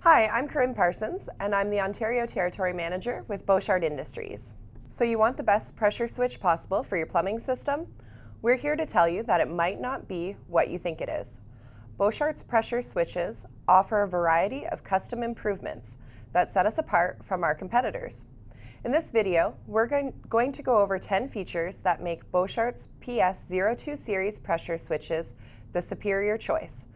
Hi, I'm Corinne Parsons, and I'm the Ontario Territory Manager with Boshart Industries. So you want the best pressure switch possible for your plumbing system? We're here to tell you that it might not be what you think it is. Boshart's pressure switches offer a variety of custom improvements that set us apart from our competitors. In this video, we're going to go over 10 features that make Boshart's PS02 series pressure switches the superior choice.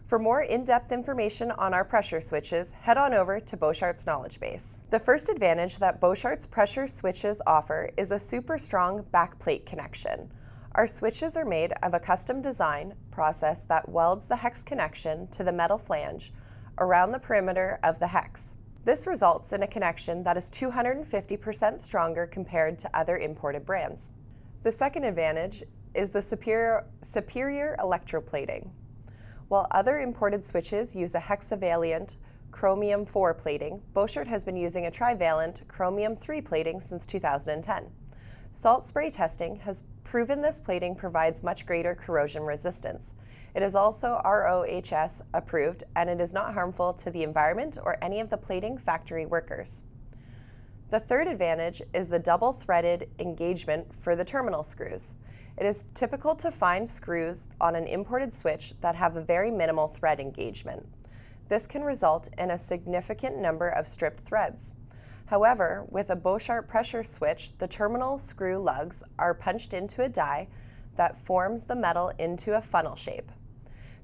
For more in-depth information on our pressure switches, head on over to Boshart's knowledge base. The first advantage that Boshart's pressure switches offer is a super strong backplate connection. Our switches are made of a custom design process that welds the hex connection to the metal flange around the perimeter of the hex. This results in a connection that is 250% stronger compared to other imported brands. The second advantage is the superior electroplating. While other imported switches use a hexavalent chromium 4 plating, Boshart has been using a trivalent chromium 3 plating since 2010. Salt spray testing has proven this plating provides much greater corrosion resistance. It is also RoHS approved, and it is not harmful to the environment or any of the plating factory workers. The third advantage is the double-threaded engagement for the terminal screws. It is typical to find screws on an imported switch that have a very minimal thread engagement. This can result in a significant number of stripped threads. However, with a Boshart pressure switch, the terminal screw lugs are punched into a die that forms the metal into a funnel shape.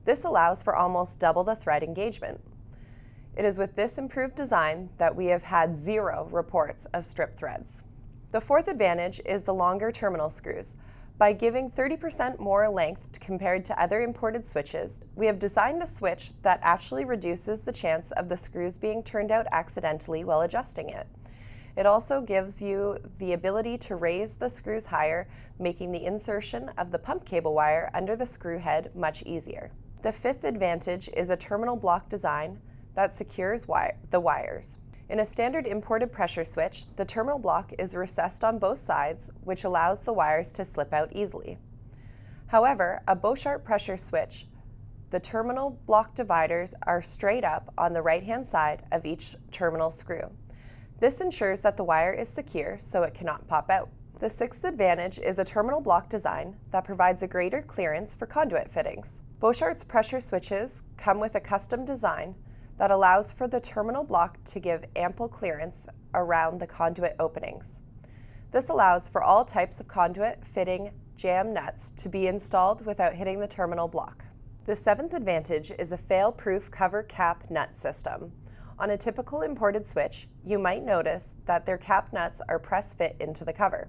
This allows for almost double the thread engagement. It is with this improved design that we have had 0 reports of stripped threads. The fourth advantage is the longer terminal screws. By giving 30% more length compared to other imported switches, we have designed a switch that actually reduces the chance of the screws being turned out accidentally while adjusting it. It also gives you the ability to raise the screws higher, making the insertion of the pump cable wire under the screw head much easier. The fifth advantage is a terminal block design that secures the wires. In a standard imported pressure switch, the terminal block is recessed on both sides, which allows the wires to slip out easily. However, a Boshart pressure switch, the terminal block dividers are straight up on the right-hand side of each terminal screw. This ensures that the wire is secure so it cannot pop out. The sixth advantage is a terminal block design that provides a greater clearance for conduit fittings. Boshart's pressure switches come with a custom design that allows for the terminal block to give ample clearance around the conduit openings. This allows for all types of conduit fitting jam nuts to be installed without hitting the terminal block. The seventh advantage is a fail-proof cover cap nut system. On a typical imported switch, you might notice that their cap nuts are press-fit into the cover.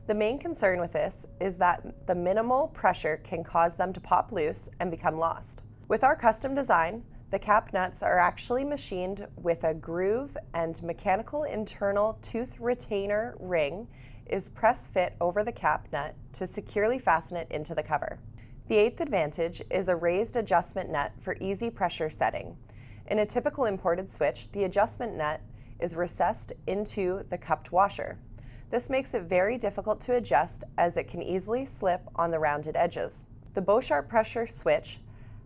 The main concern with this is that the minimal pressure can cause them to pop loose and become lost. With our custom design, the cap nuts are actually machined with a groove, and mechanical internal tooth retainer ring is press-fit over the cap nut to securely fasten it into the cover. The eighth advantage is a raised adjustment nut for easy pressure setting. In a typical imported switch, the adjustment nut is recessed into the cupped washer. This makes it very difficult to adjust as it can easily slip on the rounded edges. The Boshart pressure switch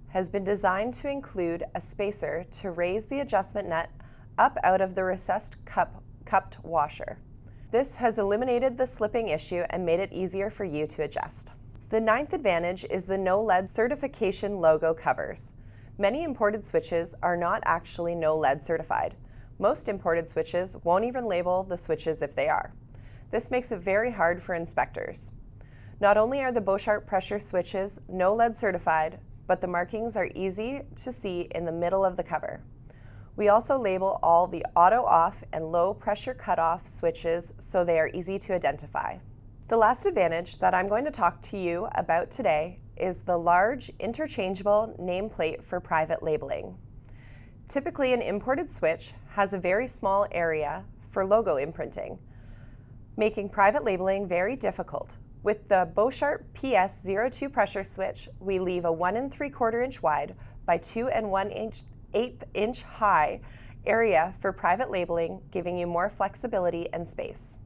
has been designed to include a spacer to raise the adjustment nut up out of the recessed cupped washer. This has eliminated the slipping issue and made it easier for you to adjust. The ninth advantage is the No Lead certification logo covers. Many imported switches are not actually No Lead certified. Most imported switches won't even label the switches if they are. This makes it very hard for inspectors. Not only are the Boshart pressure switches No Lead certified, but the markings are easy to see in the middle of the cover. We also label all the auto off and low pressure cutoff switches so they are easy to identify. The last advantage that I'm going to talk to you about today is the large interchangeable nameplate for private labeling. Typically, an imported switch has a very small area for logo imprinting, making private labeling very difficult. With the Boshart PS02 pressure switch, we leave a 1 3/4 inch wide by 2 1/8 inch high area for private labeling, giving you more flexibility and space.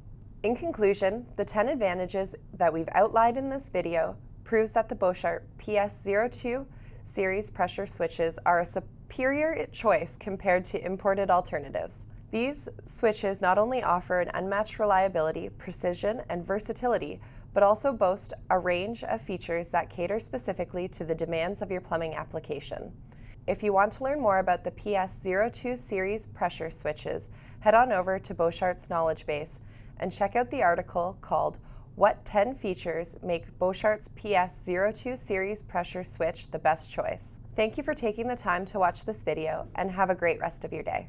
In conclusion, the 10 advantages that we've outlined in this video proves that the Boshart PS02 series pressure switches are a superior choice compared to imported alternatives. These switches not only offer an unmatched reliability, precision, and versatility, but also boast a range of features that cater specifically to the demands of your plumbing application. If you want to learn more about the PS02 series pressure switches, head on over to Boshart's knowledge base and check out the article called "What 10 Features Make Boshart's PS02 series pressure switch the best choice?" Thank you for taking the time to watch this video, and have a great rest of your day.